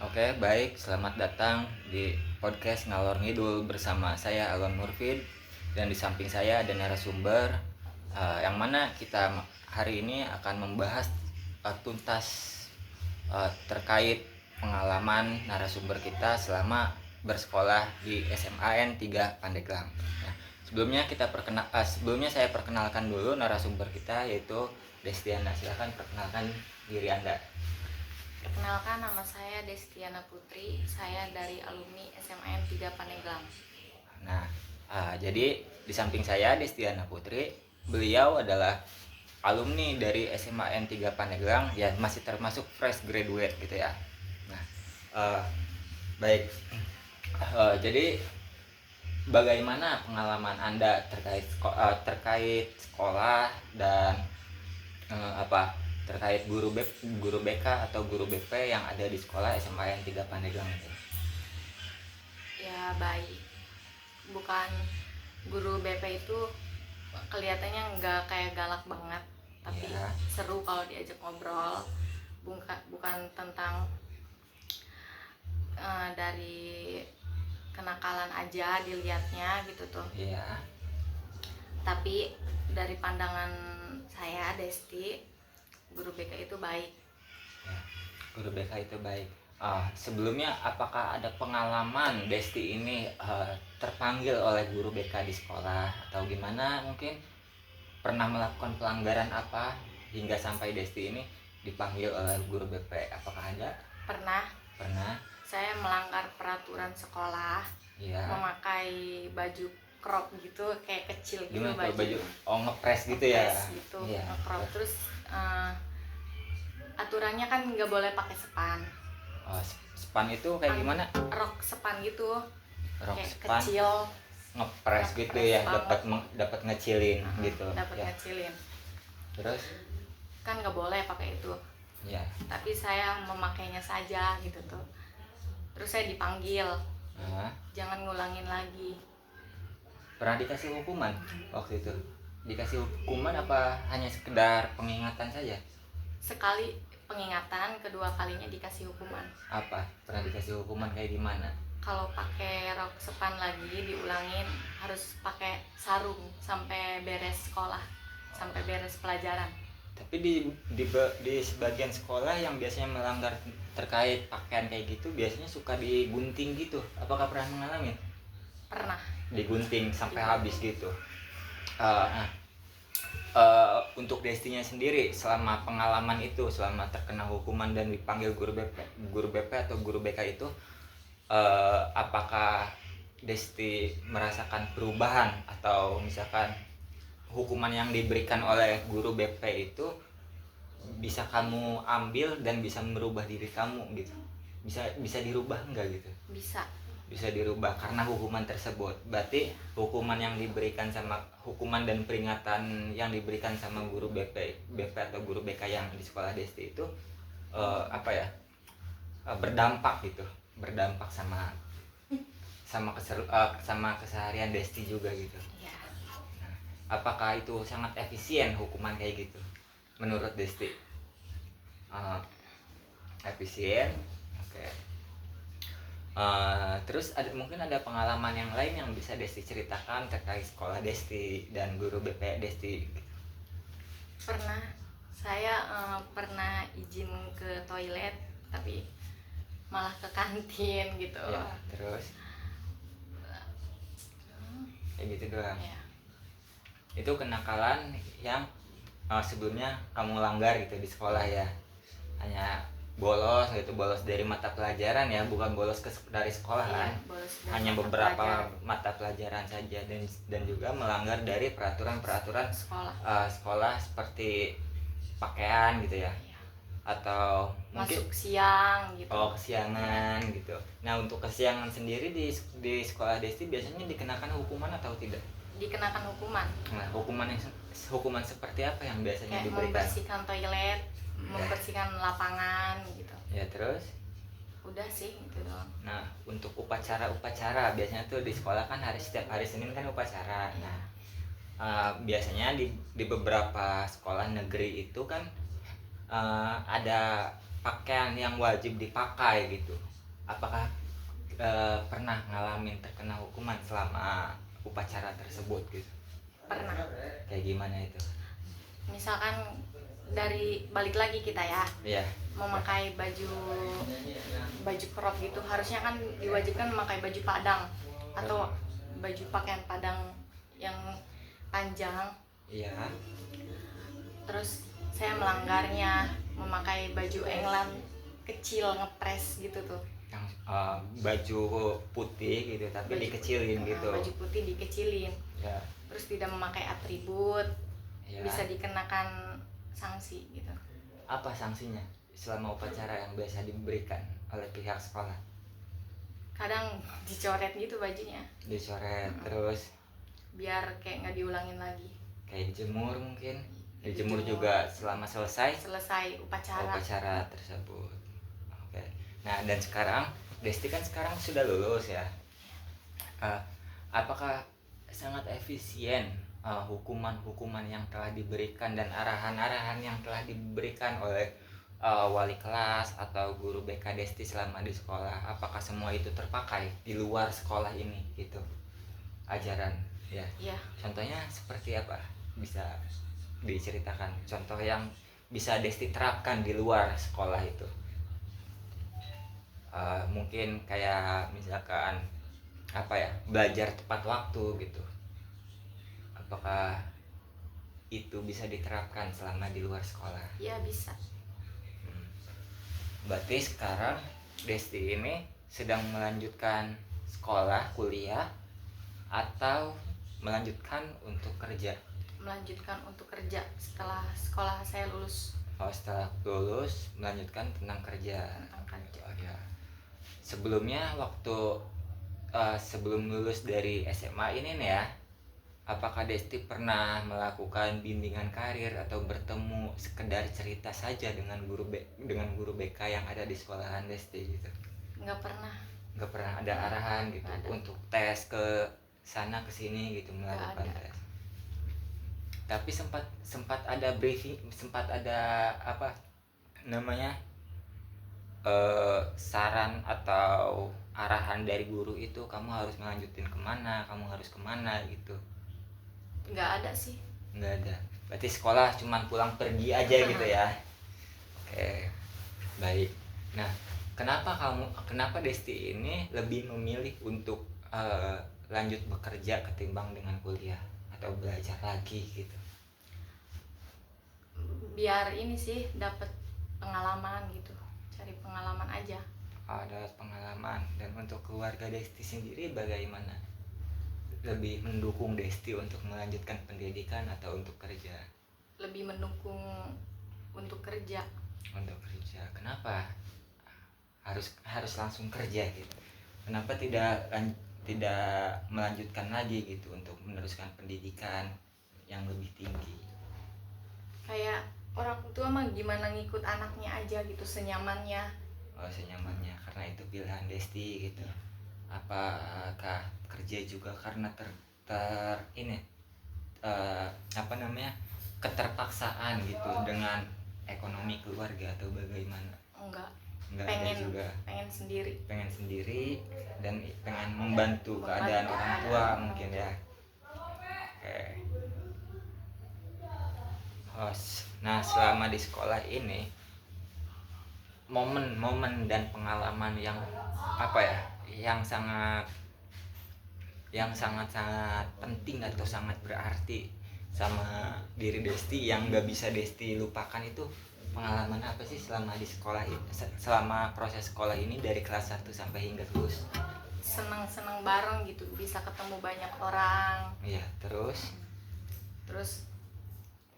Oke, baik. Selamat datang di podcast Ngalor Ngidul bersama saya Alon Murfid, dan di samping saya ada narasumber yang mana kita hari ini akan membahas tuntas terkait pengalaman narasumber kita selama bersekolah di SMAN 3 Pandeglang. Nah, sebelumnya saya perkenalkan dulu narasumber kita, yaitu Destiana. Silakan perkenalkan diri Anda. Perkenalkan, nama saya Destiana Putri. Saya dari alumni SMAN 3 Pandeglang. Nah, jadi di samping saya Destiana Putri, beliau adalah alumni dari SMAN 3 Pandeglang, ya masih termasuk fresh graduate gitu ya. Nah, uh, baik. Jadi bagaimana pengalaman Anda terkait sekolah dan terkait guru BK atau guru BP yang ada di sekolah SMAN 3 Pandeglang itu? Ya baik, bukan guru BP itu kelihatannya nggak kayak galak banget, tapi Ya. seru kalau diajak ngobrol. Bukan tentang dari kenakalan aja dilihatnya gitu tuh. Iya. Tapi dari pandangan saya, Desti, guru BK itu baik. Ya, guru BK itu baik. Sebelumnya apakah ada pengalaman Desti ini terpanggil oleh guru BK di sekolah atau gimana, mungkin pernah melakukan pelanggaran apa hingga sampai Desti ini dipanggil oleh guru BP? Apakah ada? Pernah Pernah. saya melanggar peraturan sekolah, Iya. memakai baju crop gitu, kayak kecil gitu. Gimana kalau baju ngepres gitu ya? Ngepres gitu, Iya. ngecrop. Terus aturannya kan nggak boleh pakai sepan. Span itu kayak gimana? Rok sepan gitu, Rok kayak span kecil. ngepres gitu Ngepres ya, banget. dapat ngecilin gitu. Dapat Ya. ngecilin. Terus? Kan nggak boleh pakai itu. Ya. Tapi saya memakainya saja gitu tuh. Terus saya dipanggil, jangan ngulangin lagi. Pernah dikasih hukuman waktu itu? Dikasih hukuman apa hanya sekedar pengingatan saja? Sekali pengingatan, kedua kalinya dikasih hukuman. Apa? Pernah dikasih hukuman kayak gimana? Kalau pakai rok sepan lagi diulangin, harus pakai sarung sampai beres sekolah, sampai beres pelajaran. Tapi di sebagian sekolah yang biasanya melanggar terkait pakaian kayak gitu, biasanya suka digunting gitu. Apakah pernah mengalami? Pernah. Digunting sampai habis gitu. Untuk Destinya sendiri, selama pengalaman itu, selama terkena hukuman dan dipanggil guru BP atau guru BK itu, apakah Desti merasakan perubahan, atau misalkan hukuman yang diberikan oleh guru BP itu bisa kamu ambil dan bisa merubah diri kamu gitu? Bisa dirubah enggak gitu? Bisa dirubah karena hukuman tersebut. Berarti hukuman dan peringatan yang diberikan sama guru BP atau guru BK yang di sekolah Desti itu berdampak gitu, berdampak sama keseharian Desti juga gitu. Ya. Nah, apakah itu sangat efisien hukuman kayak gitu menurut Desti? Efisien. Oke. Terus mungkin ada pengalaman yang lain yang bisa Desti ceritakan terkait sekolah Desti dan guru BP Desti? Pernah. Saya pernah izin ke toilet, tapi malah ke kantin gitu. Ya, terus kayak gitu doang. Ya. Itu kenakalan yang sebelumnya kamu langgar gitu di sekolah ya? Hanya bolos dari mata pelajaran ya, bukan bolos dari sekolah kan? Bolos dari Hanya mata beberapa pelajaran. mata pelajaran saja, dan juga melanggar dari peraturan sekolah seperti pakaian gitu ya, atau mungkin masuk siang gitu. kesiangan gitu. Nah, untuk kesiangan sendiri di sekolah Desti biasanya dikenakan hukuman atau tidak? Dikenakan hukuman. Nah, hukuman seperti apa yang biasanya Kayak diberikan? membersihkan toilet, membersihkan lapangan gitu. Ya, terus? Udah sih gitu doang. Nah, untuk upacara biasanya tuh di sekolah kan setiap hari Senin kan upacara. Nah, biasanya di beberapa sekolah negeri itu kan ada pakaian yang wajib dipakai gitu. Apakah pernah ngalamin terkena hukuman selama upacara tersebut gitu? Pernah. Kayak gimana itu? Misalkan dari balik lagi kita ya, Iya. memakai baju crop gitu, harusnya kan diwajibkan memakai baju padang atau baju pakaian padang yang panjang. Iya. Terus saya melanggarnya, memakai baju england kecil ngepres gitu tuh. Yang baju putih gitu tapi dikecilin gitu. Baju putih dikecilin. Ya. Terus tidak memakai atribut, Ya. bisa dikenakan sanksi gitu. Apa sanksinya selama upacara yang biasa diberikan oleh pihak sekolah? Kadang dicoret gitu bajunya, Dicoret, terus biar kayak nggak diulangin lagi. kayak dijemur mungkin. Ya, Dijemur dijemur. juga selama selesai upacara. tersebut. Oke. Nah, dan sekarang Desti kan sekarang sudah lulus ya. Apakah sangat efisien hukuman-hukuman yang telah diberikan dan arahan-arahan yang telah diberikan oleh wali kelas atau guru BK Desti selama di sekolah? Apakah semua itu terpakai di luar sekolah ini gitu? Ajaran ya. Iya. Contohnya seperti apa? Bisa diceritakan contoh yang bisa Desti terapkan di luar sekolah itu. Mungkin kayak misalkan apa ya, belajar tepat waktu gitu. Apakah itu bisa diterapkan selama di luar sekolah? Iya, bisa. Berarti sekarang Desti ini sedang melanjutkan sekolah kuliah atau melanjutkan untuk kerja? Melanjutkan untuk kerja setelah sekolah saya lulus. Setelah lulus melanjutkan tentang kerja. Oh ya. Sebelumnya waktu sebelum lulus dari SMA ini nih ya, apakah Desti pernah melakukan bimbingan karir atau bertemu sekedar cerita saja dengan guru BK yang ada di sekolahan Desti gitu? Nggak pernah. Nggak pernah ada arahan gitu Nggak ada. untuk tes ke sana ke sini gitu, melakukan Nggak ada. tes. Tapi sempat ada briefing, sempat ada apa namanya saran atau arahan dari guru itu, kamu harus melanjutin kemana, kamu harus kemana gitu? Nggak ada sih. Nggak ada. Berarti sekolah cuman pulang pergi aja gitu ya? Oke, baik. Nah, kenapa Desti ini lebih memilih untuk lanjut bekerja ketimbang dengan kuliah atau belajar lagi gitu? Biar ini sih dapat pengalaman gitu, cari pengalaman aja. Ada pengalaman. Dan untuk keluarga Desti sendiri bagaimana? Lebih mendukung Desti untuk melanjutkan pendidikan atau untuk kerja? Lebih mendukung untuk kerja. Untuk kerja. Kenapa harus langsung kerja gitu? Kenapa tidak melanjutkan lagi gitu untuk meneruskan pendidikan yang lebih tinggi? Kayak orang tua mah gimana ngikut anaknya aja gitu, senyamannya. Senyamannya, karena itu pilihan Desti gitu. Apakah kerja juga karena keterpaksaan gitu dengan ekonomi keluarga atau bagaimana? Enggak Ada juga pengen sendiri dan pengen membantu keadaan orang tua mungkin ya. Oke. Nah, selama di sekolah ini momen-momen dan pengalaman yang apa ya, yang sangat penting atau sangat berarti sama diri Desti yang nggak bisa Desti lupakan, itu pengalaman apa sih selama di sekolah ini, selama proses sekolah ini dari kelas 1 sampai hingga lulus? Senang bareng gitu, bisa ketemu banyak orang. Iya, terus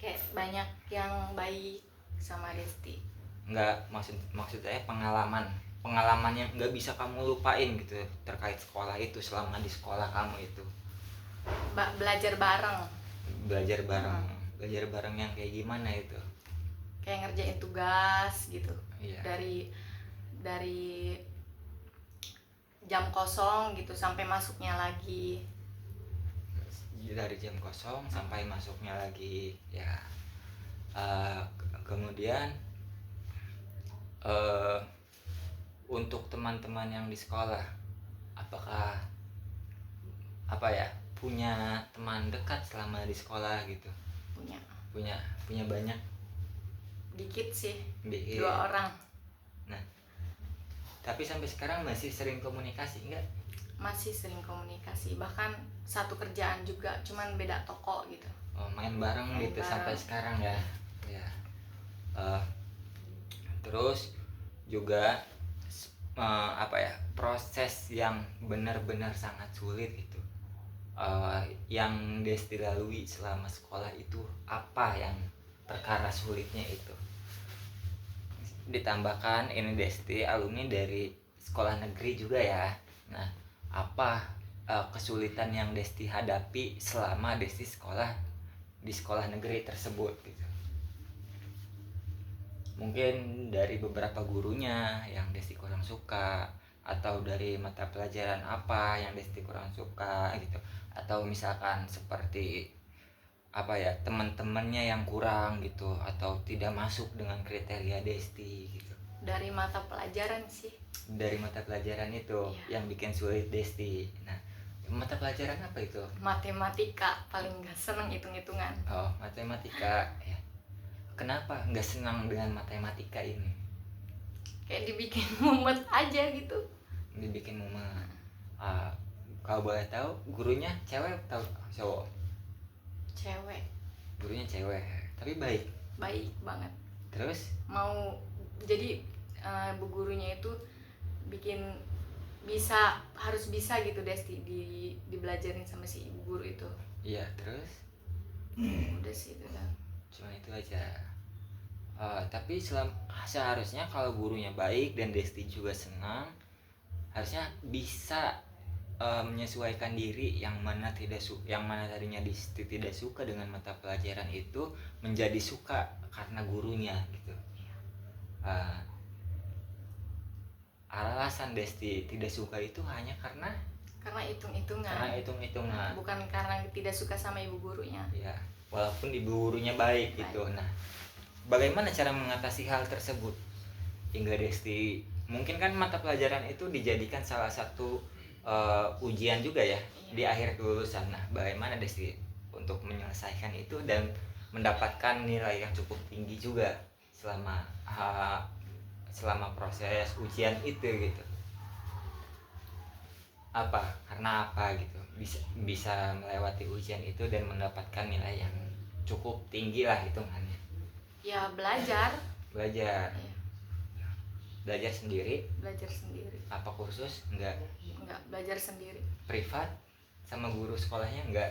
kayak banyak yang baik sama Desti. Nggak, maksud saya pengalaman yang nggak bisa kamu lupain gitu terkait sekolah itu, selama di sekolah kamu itu. Belajar bareng. Belajar bareng yang kayak gimana itu? Kayak ngerjain tugas gitu. Iya. Dari jam kosong gitu sampai masuknya lagi. Dari jam kosong sampai masuknya lagi ya. Kemudian eh, untuk teman-teman yang di sekolah, apakah apa ya, punya teman dekat selama di sekolah gitu? Punya Punya banyak? dikit sih, Dikit. 2 orang. Nah, tapi sampai sekarang masih sering komunikasi enggak? Masih sering komunikasi, bahkan satu kerjaan juga, cuman beda toko gitu. Oh, main bareng Main gitu bareng. sampai sekarang ya. Ya. Eh, terus juga apa ya, proses yang benar-benar sangat sulit itu yang Desti lalui selama sekolah itu, apa yang perkara sulitnya itu? Ditambahkan ini Desti alumni dari sekolah negeri juga ya. Nah, apa kesulitan yang Desti hadapi selama Desti sekolah di sekolah negeri tersebut gitu? Mungkin dari beberapa gurunya yang Desti kurang suka, atau dari mata pelajaran apa yang Desti kurang suka gitu, atau misalkan seperti apa ya, teman-temannya yang kurang gitu, atau tidak masuk dengan kriteria Desti gitu. Dari mata pelajaran sih. Dari mata pelajaran itu Iya. yang bikin sulit Desti. Nah, mata pelajaran apa itu? Matematika, paling gak seneng hitung-hitungan. Oh, matematika ya. Kenapa nggak senang dengan matematika ini? Kayak dibikin mumet aja gitu. Dibikin mumet. Kalau boleh tahu, gurunya cewek atau cowok? Cewek. Gurunya cewek, tapi baik. Baik banget. Terus Mau jadi bu gurunya itu bikin harus bisa gitu Desti dibelajarin sama si ibu guru itu. iya, terus Udah sih itu kan. cuma itu aja. Tapi seharusnya kalau gurunya baik dan Desti juga senang, harusnya bisa menyesuaikan diri, yang mana tadinya Desti tidak suka dengan mata pelajaran itu menjadi suka karena gurunya gitu. Alasan Desti tidak suka itu hanya karena hitung-hitungan. hitung-hitungan. Bukan karena tidak suka sama ibu gurunya. Ya, walaupun ibu gurunya baik gitu. Nah, bagaimana cara mengatasi hal tersebut hingga Desti, mungkin kan mata pelajaran itu dijadikan salah satu ujian juga ya di akhir kelulusan. Nah, bagaimana Desti untuk menyelesaikan itu dan mendapatkan nilai yang cukup tinggi juga selama proses ujian itu gitu? Karena apa gitu bisa melewati ujian itu dan mendapatkan nilai yang cukup tinggi lah hitungannya? Ya belajar. Belajar. Iya. Belajar sendiri? Belajar sendiri. Apa kursus? Enggak. Belajar sendiri. Privat sama guru sekolahnya enggak?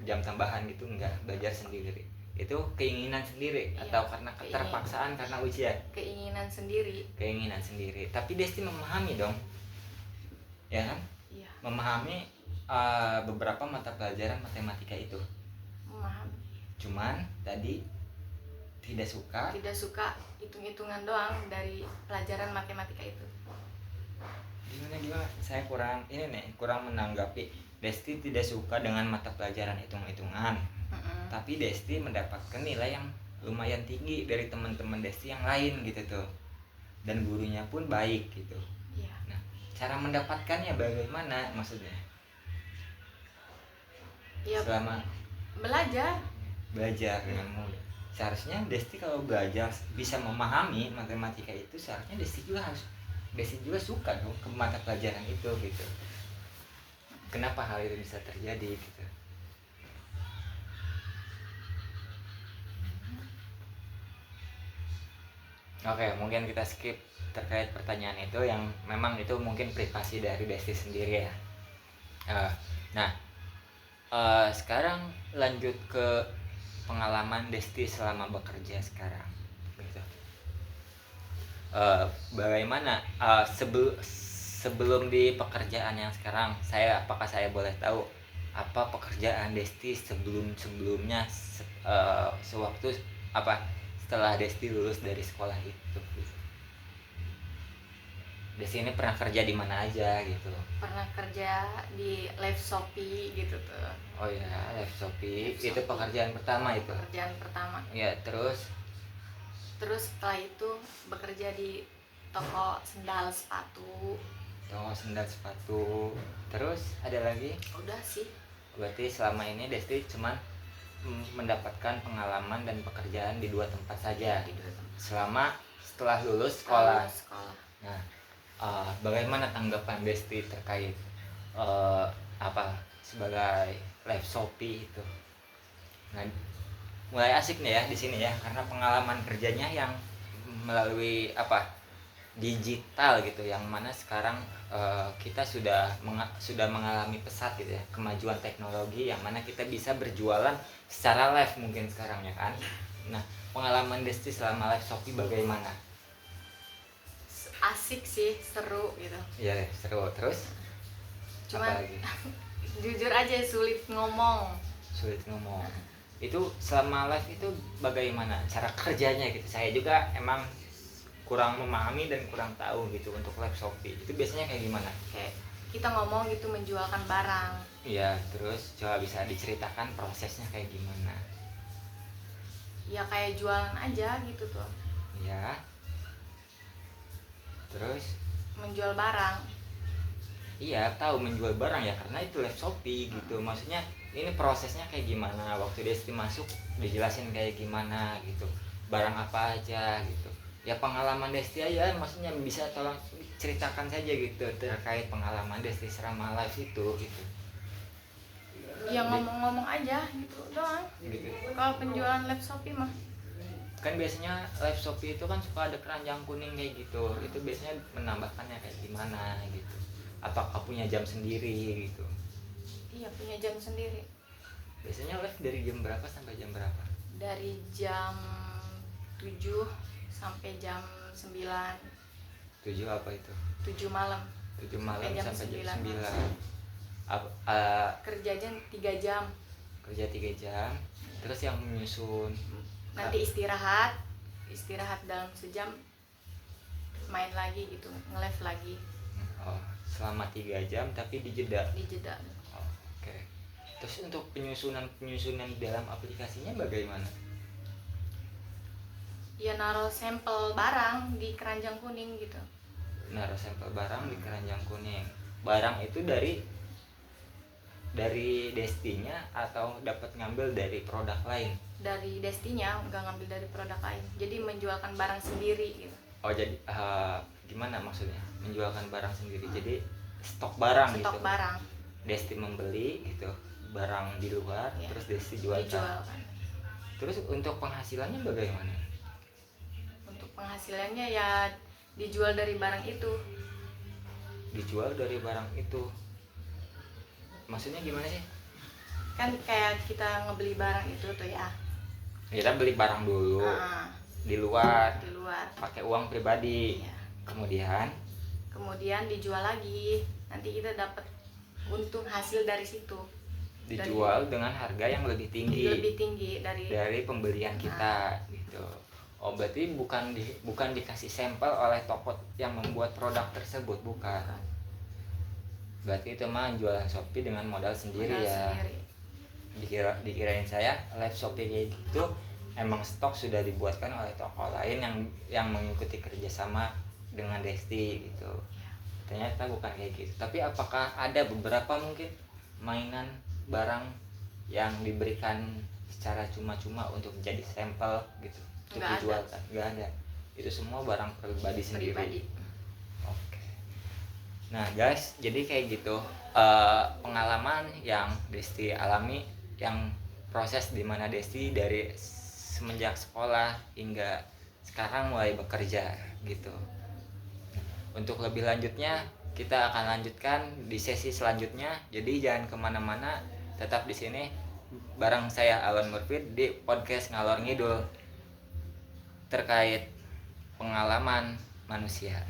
Jam tambahan gitu enggak? Belajar sendiri. Itu keinginan sendiri, iya, atau karena keterpaksaan karena ujian? Keinginan sendiri. Keinginan sendiri. Tapi Desti memahami dong, ya kan? Iya. Memahami beberapa mata pelajaran matematika itu. Memahami. Cuman tadi tidak suka hitung-hitungan doang dari pelajaran matematika itu. Gimana? Saya kurang menanggapi. Desti tidak suka dengan mata pelajaran hitung-hitungan. Tapi Desti mendapatkan nilai yang lumayan tinggi dari teman-teman Desti yang lain gitu tuh. Dan gurunya pun baik gitu. Iya. Nah, cara mendapatkannya bagaimana maksudnya? Ya, selama belajar dengan mudah. Seharusnya Desti kalau belajar bisa memahami matematika itu, seharusnya Desti juga suka dong ke mata pelajaran itu gitu. Kenapa hal itu bisa terjadi gitu? Oke, mungkin kita skip terkait pertanyaan itu, yang memang itu mungkin privasi dari Desti sendiri ya. Nah, sekarang lanjut ke pengalaman Desti selama bekerja sekarang gitu. Bagaimana sebelum di pekerjaan yang sekarang, apakah saya boleh tahu apa pekerjaan Desti sebelumnya sewaktu setelah Desti lulus dari sekolah itu? Desti ini pernah kerja di mana aja gitu? Pernah kerja di live Shopee gitu tuh. Oh ya, live Shopee. Itu pekerjaan pertama itu? Pekerjaan pertama. Ya, terus setelah itu bekerja di toko sendal sepatu. Toko sendal sepatu. Terus ada lagi? Udah sih. Berarti selama ini Desti cuman mendapatkan pengalaman dan pekerjaan di 2 tempat saja Di 2 tempat. setelah lulus sekolah. Sekolah. Nah, bagaimana tanggapan Desti terkait sebagai live Shopee itu? Nah, mulai asik nih ya di sini ya, karena pengalaman kerjanya yang melalui digital gitu, yang mana sekarang kita sudah mengalami pesat gitu ya, kemajuan teknologi yang mana kita bisa berjualan secara live mungkin sekarang ya kan. Nah, pengalaman Desti selama live Shopee bagaimana? Asik sih, seru gitu. Iya, seru. Terus Cuman apa lagi? jujur aja sulit ngomong. Sulit ngomong. Itu selama live itu bagaimana cara kerjanya gitu? Saya juga emang kurang memahami dan kurang tahu gitu untuk live Shopee. Itu biasanya kayak gimana? Kayak kita ngomong gitu menjualkan barang. Iya, terus coba bisa diceritakan prosesnya kayak gimana? Ya kayak jualan aja gitu tuh. Iya. Terus Menjual barang. iya, tahu menjual barang ya, karena itu live Shopee gitu. Maksudnya ini prosesnya kayak gimana? Waktu Desti masuk dijelasin kayak gimana gitu. Barang apa aja gitu. Ya pengalaman Desti aja, maksudnya bisa tolong ceritakan saja gitu terkait pengalaman Desti selama live itu gitu. Ya ngomong-ngomong aja gitu doang. Gitu. Kalau penjualan live Shopee mah Kan biasanya live Shopee itu kan suka ada keranjang kuning kayak gitu. Itu biasanya menambahkannya kayak gimana gitu. Apakah punya jam sendiri gitu? iya punya jam sendiri. Biasanya live dari jam berapa sampai jam berapa? Dari jam 7 sampai jam 9. 7 apa itu? 7 malam. 7 malam sampai jam 9. Kerja aja 3 jam. Kerja 3 jam. Terus yang menyusun Nanti istirahat dalam sejam, main lagi gitu, nge-live lagi. Selama 3 jam tapi dijeda. Dijeda. Oke. Terus untuk penyusunan dalam aplikasinya bagaimana? Ya naruh sampel barang di keranjang kuning gitu. Naruh sampel barang di keranjang kuning. Barang itu dari Destinya atau dapat ngambil dari produk lain? Dari Destinya, nggak ngambil dari produk lain. Jadi menjualkan barang sendiri gitu. Oh, jadi gimana maksudnya? Menjualkan barang sendiri. Jadi stok barang gitu. Stok barang Desti membeli gitu, barang di luar, ya, terus Desti jualkan. dijualkan. Terus untuk penghasilannya bagaimana? Untuk penghasilannya ya dijual dari barang itu. Dijual dari barang itu. Maksudnya gimana sih? Kan kayak kita ngebeli barang itu tuh ya. Kita beli barang dulu di luar, Di luar. pakai uang pribadi. Ya. Kemudian dijual lagi. Nanti kita dapat untung hasil dari situ. dijual dengan harga yang lebih tinggi. Lebih tinggi dari pembelian kita gitu. Oh, berarti bukan dikasih sampel oleh toko yang membuat produk tersebut, bukan. Berarti itu mah jualan Shopee dengan modal sendiri ya. Dikirain saya live Shopee kayak gitu emang stok sudah dibuatkan oleh toko lain yang mengikuti kerjasama dengan Desti gitu. Ternyata bukan kayak gitu. Tapi apakah ada beberapa mungkin mainan barang yang diberikan secara cuma-cuma untuk jadi sampel gitu untuk dijualkan? Nggak ada. Itu semua barang pribadi sendiri. Oke. Nah guys, jadi kayak gitu pengalaman yang Desti alami, yang proses dimana Desti dari semenjak sekolah hingga sekarang mulai bekerja gitu. Untuk lebih lanjutnya kita akan lanjutkan di sesi selanjutnya. Jadi jangan kemana-mana, tetap di sini bareng saya Alon Murfid di podcast Ngalor Ngidul terkait pengalaman manusia.